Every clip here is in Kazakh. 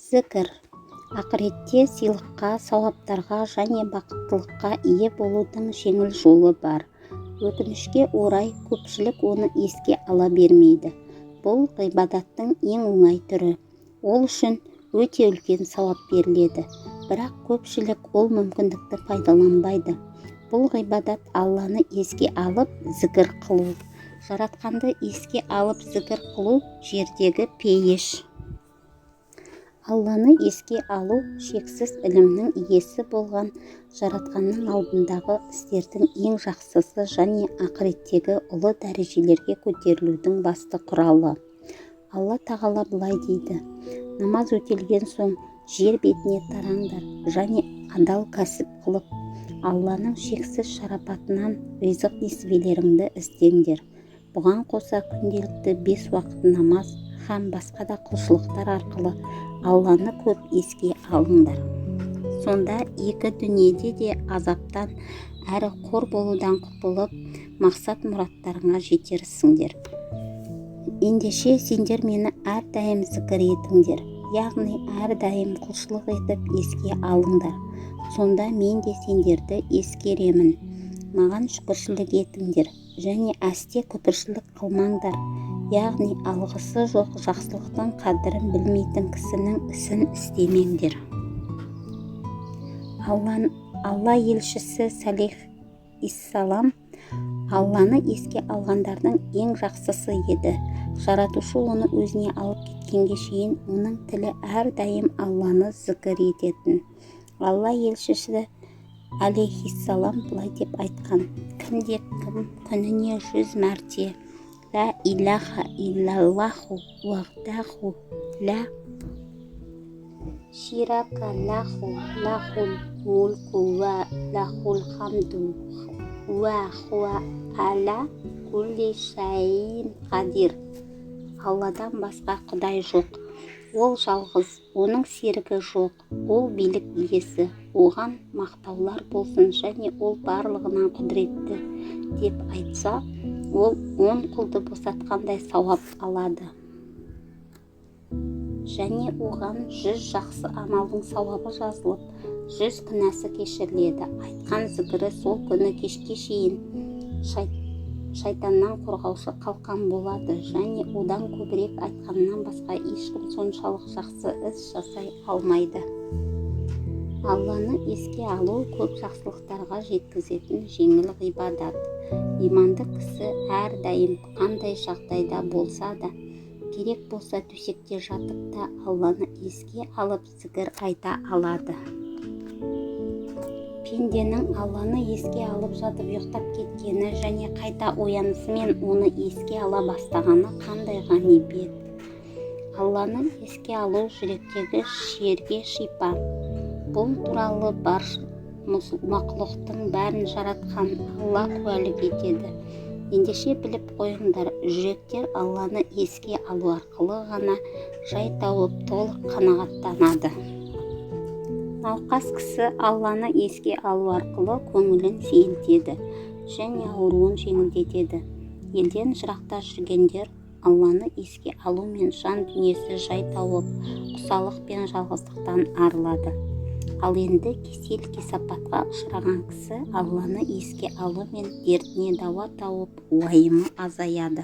Зікір ақыретте сыйлыққа, сауаптарға және бақыттылыққа ие болудың жеңіл жолы бар. Өкінішке орай, көпшілік оны еске ала бермейді. Бұл ғибадаттың ең оңай түрі. Ол үшін өте үлкен сауап беріледі. Бірақ көпшілік ол мүмкіндікті пайдаланбайды. Бұл ғибадат Алланы еске алып, зікір қылу. Жаратқанды еске алып зікір қылу жердегі пейіш. Алланы еске алу шексіз ілімнің иесі болған жаратқанның алдындағы істердің ең жақсысы және ақыреттегі ұлы дәрежелерге көтерілудің басты құралы. Алла тағала былай дейді: намаз өтелген соң жер бетіне тараңдар және адал кәсіп қылып, Алланың шексіз шарапатынан ризық несібелеріңді іздеңдер. Бұған қоса күнделікті 5 уақыт намаз һәм басқа да құлшылықтар арқылы Алланы көп еске алыңдар. Сонда екі дүниеде де азаптан әрі қор болудан құтылып, мақсат мұраттарыңа жетерсіңдер. Ендеше сендер мені әрдайым зікір етіңдер, яғни әрдайым құлшылық етіп еске алыңдар. Сонда мен де сендерді ескеремін. Маған шүкіршілік етіңдер және әсте күпіршілік қылмаңдар. Яғни алғысы жоқ жақсылықтың қадірін білмейтін кісінің ісін істемеңдер. Алла елшісі Салих иссалам Алланы еске алғандардың ең жақсысы еді. Жаратушы оны өзіне алып кеткенге шейін оның тілі әрдайым Алланы зікір ететін. Алла елшісі алейхиссалам былай деп айтқан: кімде-кім күніне 100 мәрте «Ла илаха иллаллаху вахдаху ла ширака лаху лахул мульку ва лахул хамду ва хуа аля кулли шайин қадир». Алладан басқа құдай жоқ. Ол жалғыз, оның серігі жоқ. Ол билік иесі. Оған мақтаулар болсын және ол барлығынан құдіретті деп айтса, ол 10 құлды босатқандай сауап алады. Және оған 100 жақсы амалдың сауабы жазылып, 100 күнәсі кешіріледі. Айтқан зікірі сол күні кешке шейін шайтаннан қорғаушы қалқан болады және одан көбірек айтқаннан басқа ешкім соншалық жақсы іс жасай алмайды. Алланы еске алу көп жақсылықтарға жеткізетін жеңіл ғибадат. Иманды кісі әрдайым қандай жағдайда болса да, керек болса төсекте жатып та Алланы еске алып зікір айта алады. Пенденің Алланы еске алып жатып ұйықтап кеткені және қайта оянысымен оны еске ала бастағаны қандай ғанибет. Алланы еске алу жүректегі шерге шипа. Бұл туралы бар мақлұқтың бәрін жаратқан Алла куәлік етеді. Ендеше біліп қойыңдар, жүректер Алланы еске алу арқылы ғана жай тауып толық қанағаттанады. Науқас кісі Алланы еске алу арқылы көңілін сейілтеді және ауруын жеңілдетеді. Елден жырақта жүргендер Алланы еске алумен жан дүниесі жай тауып, құсалық пен жалғыздықтан арылады. Ал енді кесел-кесапатқа ұшыраған кісі Алланы еске алумен дертіне дауа тауып, уайымы азаяды.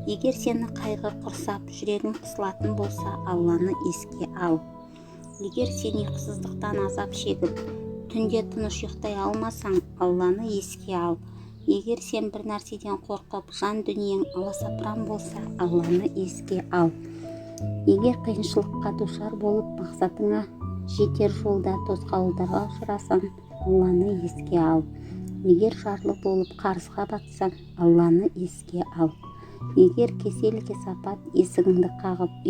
Егер сені қайғы құрсап, жүрегің қысылатын болса, Алланы еске ал. Егер сен ұйқысыздықтан азап шегіп, түнде тыныш ұйықтай алмасаң, Алланы еске ал. Егер сен бір нәрседен қорқып, жан дүниең аласапыран болса, Алланы еске ал. Егер қиыншылыққа душар болып, мақсатыңа жетер жолда тосқауылдарға ұшырасаң, Алланы еске ал. Егер жарлы болып қарызға батсаң, Алланы еске ал. Егер кесел-кесапат есігіңді қағып,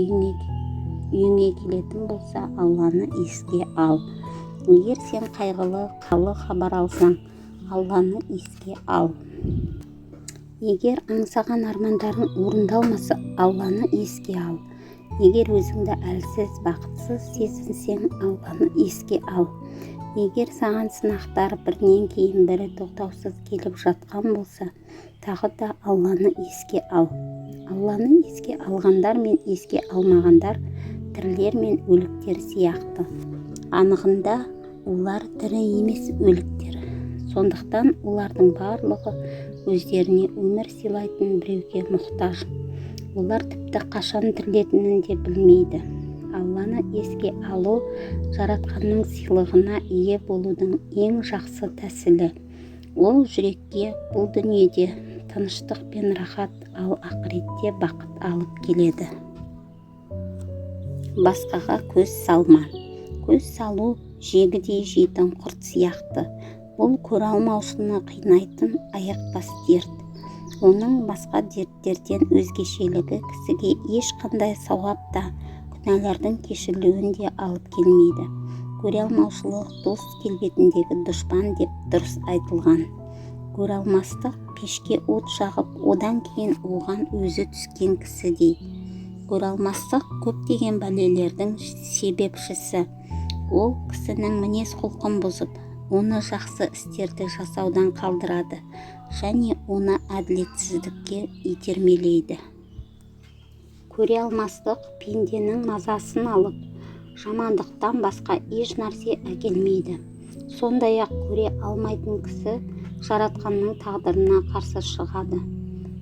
үйіңе келетін болса, Алланы еске ал. Егер сен қайғылы, қалы хабар алсаң, Алланы еске ал. Егер аңсаған армандарың орындалмаса, Алланы еске ал. Егер өзіңді әлсіз, бақытсыз сезінсең, Алланы еске ал. Егер саған сынақтар бірінен кейін бірі тоқтаусыз келіп жатқан болса, тағы да Алланы еске ал. Алланы еске алғандар мен еске алмағандар тірілер мен өліктер сияқты. Анығында олар тірі емес өліктер. Сондықтан олардың барлығы өздеріне өмір сыйлайтын біреуге мұқтаж. Олар тіпті қашан тірілетінін де білмейді. Алланы еске алу жаратқанның сыйлығына ие болудың ең жақсы тәсілі. Ол жүрекке бұл дүниеде тыныштық пен рахат, ал ақыретте бақыт алып келеді. Басқаға көз салма. Көз салу жегідей жейтін құрт сияқты. Бұл көре алмаушыны қинайтын аяқбас дерт. Оның басқа дерттерден өзгешелігі кісіге ешқандай сауап та, күнәлардың кешірілуін де алып келмейді. Көре алмаушылық дос келбетіндегі дұшпан деп дұрыс айтылған. Көре алмастық пешке от жағып, одан кейін оған өзі түскен кісідей. Көре алмастық көптеген бәлелердің себепшісі. Ол кісінің мінез құлқын бұзып, оны жақсы істерді жасаудан қалдырады және оны әділетсіздікке итермелейді. Көре алмастық пенденің мазасын алып, жамандықтан басқа еш нәрсе әкелмейді. Сондай-ақ көре алмайтын кісі жаратқанның тағдырына қарсы шығады.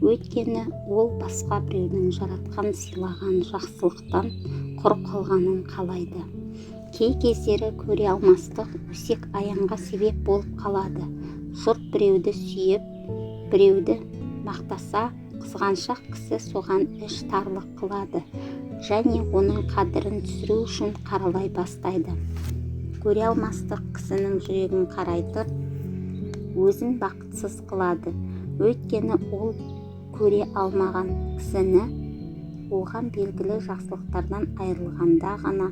Өйткені ол басқа біреудің жаратқан сыйлаған жақсылықтан құр қалғанын қалайды. Кей кездері көре алмастық өсек аяңға себеп болып қалады. Жұрт біреуді сүйіп, біреуді мақтаса, қызғаншақ кісі соған іштарлық қылады және оның қадірін түсіру үшін қаралай бастайды. Көре алмастық кісінің жүрегін қарайтып, өзін бақытсыз қылады. Өйткені ол көре алмаған кісіні оған белгілі жақсылықтардан айырылғанда ғана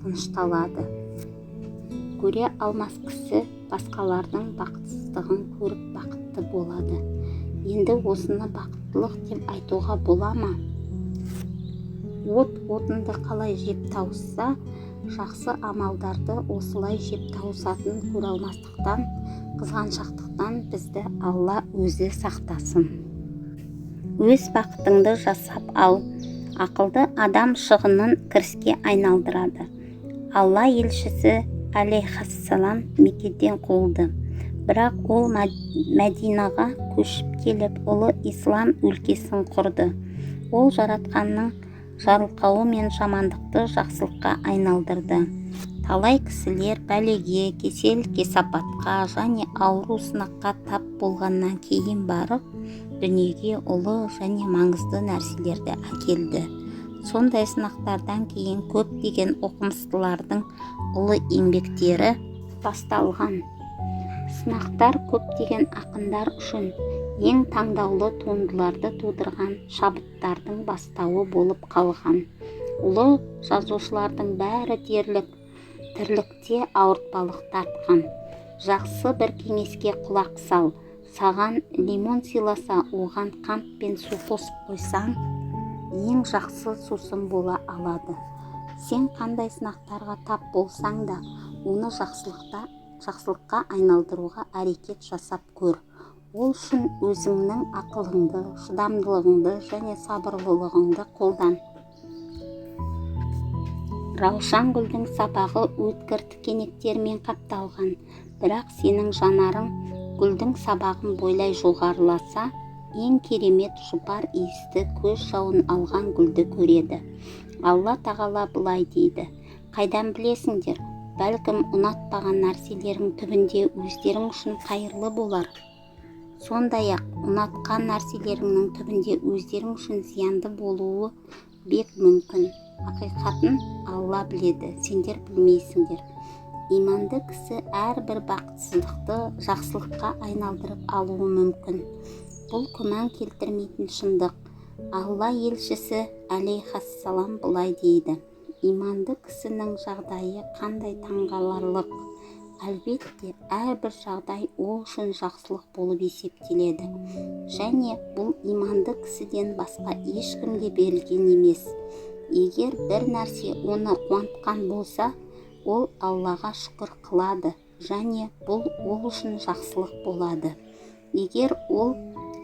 тынышталады. Көре алмас кісі басқалардың бақытсыздығын көріп бақытты болады. Енді осыны бақыттылық деп айтуға бола ма? Отынды қалай жеп тауысса, жақсы амалдарды осылай жеп тауысатын көре алмастықтан, қызғаншақтықтан бізді Алла өзі сақтасын. Өз бақытыңды жасап ал. Ақылды адам шығынын кіріске айналдырады. Алла елшісі алейхиссалам Меккеден қуылды. Бірақ ол Мәдинаға көшіп келіп, ұлы ислам өлкесін құрды. Ол жаратқанның жарылқауы мен жамандықты жақсылыққа айналдырды. Талай кісілер бәлеге, кесел-кесапатқа және ауру сынаққа тап болғаннан кейін барып, дүниеге ұлы және маңызды нәрселерді әкелді. Сондай сынақтардан кейін көптеген оқымыстылардың ұлы еңбектері басталған. Сынақтар көптеген ақындар үшін ең таңдаулы туындыларды тудырған шабыттардың бастауы болып қалған. Ұлы жазушылардың бәрі дерлік тірлікте ауыртпалық тартқан. Жақсы бір кеңеске құлақ сал. Саған лимон сыйласа, оған қант пен су қосып қойсаң, ең жақсы сусын бола алады. Сен қандай сынақтарға тап болсаң да, оны жақсылыққа айналдыруға әрекет жасап көр. Ол үшін өзіңнің ақылыңды, шыдамдылығыңды және сабырлылығыңды қолдан. Раушан гүлдің сабағы өткір тікенектермен қапталған, бірақ сенің жанарың гүлдің сабағын бойлай жоғарыласа, ең керемет жұпар иісті көз жауын алған гүлді көреді. Алла тағала былай дейді: қайдан білесіңдер, бәлкім ұнатпаған нәрселерің түбінде өздерің үшін қайырлы болар. Сондай-ақ ұнатқан нәрселеріңнің түбінде өздерің үшін зиянды болуы бек мүмкін. Ақиқатын Алла біледі, сендер білмейсіңдер. Иманды кісі әрбір бақытсыздықты жақсылыққа айналдырып алуы мүмкін. Бұл күмән келтірмейтін шындық. Алла елшісі алейхиссалам былай дейді: иманды кісінің жағдайы қандай таңғаларлық. Әлбетте, әрбір жағдай ол үшін жақсылық болып есептеледі. Және бұл иманды кісіден басқа ешкімге берілген емес. Егер бір нәрсе оны қуантқан болса, ол Аллаға шүкір қылады және бұл ол үшін жақсылық болады. Егер ол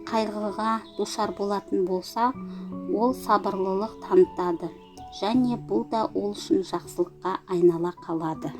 қайғыға душар болатын болса, ол сабырлылық танытады. және бұл да ол үшін жақсылыққа айнала қалады.